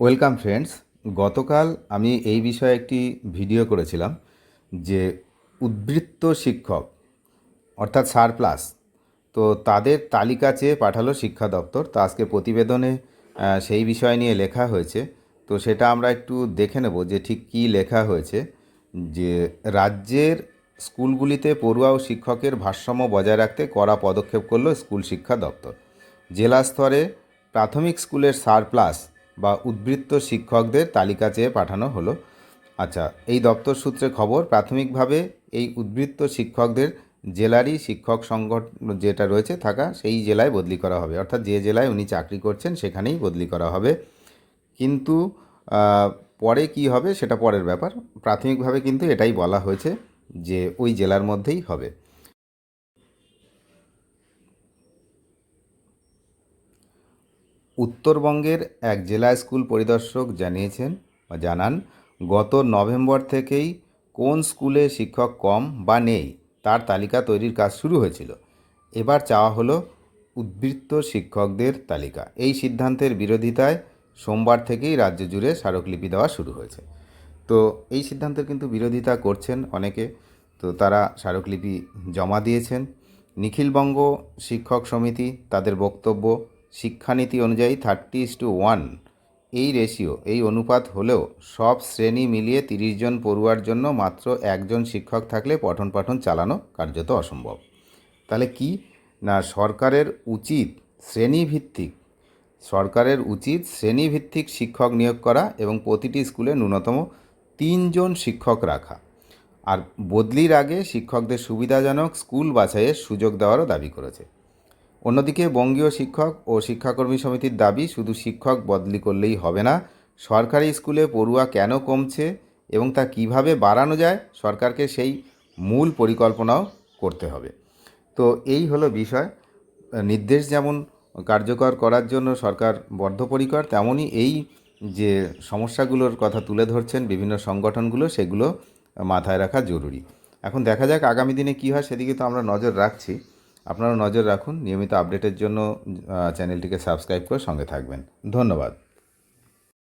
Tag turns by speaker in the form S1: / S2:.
S1: Welcome friends. গতকাল আমি এই বিষয়ে একটি ভিডিও করেছিলাম যে উদ্বৃত্ত শিক্ষক অর্থাৎ সারপ্লাস, তো তাদের তালিকা চেয়ে পাঠালো শিক্ষা দপ্তর। তো আজকে প্রতিবেদনে সেই বিষয় নিয়ে লেখা হয়েছে। তো সেটা আমরা একটু দেখে নেব যে ঠিক কী লেখা হয়েছে। যে রাজ্যের স্কুলগুলিতে পড়ুয়া ও শিক্ষকের ভারসাম্য বজায় রাখতে কড়া পদক্ষেপ করল স্কুল শিক্ষা দপ্তর। জেলা স্তরে প্রাথমিক স্কুলের সারপ্লাস বা উদ্বৃত্ত শিক্ষকদের তালিকা চেয়ে পাঠানো হলো। আচ্ছা, এই দপ্তর সূত্রে খবর, প্রাথমিকভাবে এই উদ্বৃত্ত শিক্ষকদের জেলারই শিক্ষক সংগঠন যেটা রয়েছে থাকা সেই জেলায় বদলি করা হবে, অর্থাৎ যে জেলায় উনি চাকরি করছেন সেখানেই বদলি করা হবে। কিন্তু পরে কি হবে সেটা পরের ব্যাপার। প্রাথমিকভাবে কিন্তু এটাই বলা হয়েছে যে ওই জেলার মধ্যেই হবে। উত্তরবঙ্গের এক জেলা স্কুল পরিদর্শক জানান, গত নভেম্বর থেকেই কোন স্কুলে শিক্ষক কম বা নেই তার তালিকা তৈরির কাজ শুরু হয়েছিল। এবার চাওয়া হলো উদ্বৃত্ত শিক্ষকদের তালিকা। এই সিদ্ধান্তের বিরোধিতায় সোমবার থেকেই রাজ্য জুড়ে স্মারকলিপি দেওয়া শুরু হয়েছে। তো এই সিদ্ধান্তের কিন্তু বিরোধিতা করছেন অনেকে, তো তারা স্মারকলিপি জমা দিয়েছেন। নিখিলবঙ্গ শিক্ষক সমিতি তাদের বক্তব্য, শিক্ষানীতি অনুযায়ী 30:1 এই রেশিও, এই অনুপাত হলেও সব শ্রেণী মিলিয়ে 30 জন পড়ুয়ার জন্য মাত্র একজন শিক্ষক থাকলে পঠন পাঠন চালানো কার্যত অসম্ভব। তাহলে কি না, সরকারের উচিত শ্রেণীভিত্তিক শিক্ষক নিয়োগ করা এবং প্রতিটি স্কুলে ন্যূনতম 3 জন শিক্ষক রাখা। আর বদলির আগে শিক্ষকদের সুবিধাজনক স্কুল বাছাইয়ের সুযোগ দেওয়ারও দাবি করেছে। অন্যদিকে বঙ্গীয় শিক্ষক ও শিক্ষাকর্মী সমিতির দাবি, শুধু শিক্ষক বদলি করলেই হবে না, সরকারি স্কুলে পড়ুয়া কেন কমছে এবং তা কিভাবে বাড়ানো যায় সরকারকে সেই মূল পরিকল্পনাও করতে হবে। তো এই হলো বিষয়। নির্দেশ যেমন কার্যকর করার জন্য সরকার বদ্ধপরিকর, তেমনই এই যে সমস্যাগুলোর কথা তুলে ধরছেন বিভিন্ন সংগঠনগুলো, সেগুলো মাথায় রাখা জরুরি। এখন দেখা যাক আগামী দিনে কী হয়, সেদিকে তো আমরা নজর রাখছি। আপনারা নজর রাখুন। নিয়মিত আপডেটের জন্য চ্যানেলটিকে সাবস্ক্রাইব করে সঙ্গে থাকবেন। ধন্যবাদ।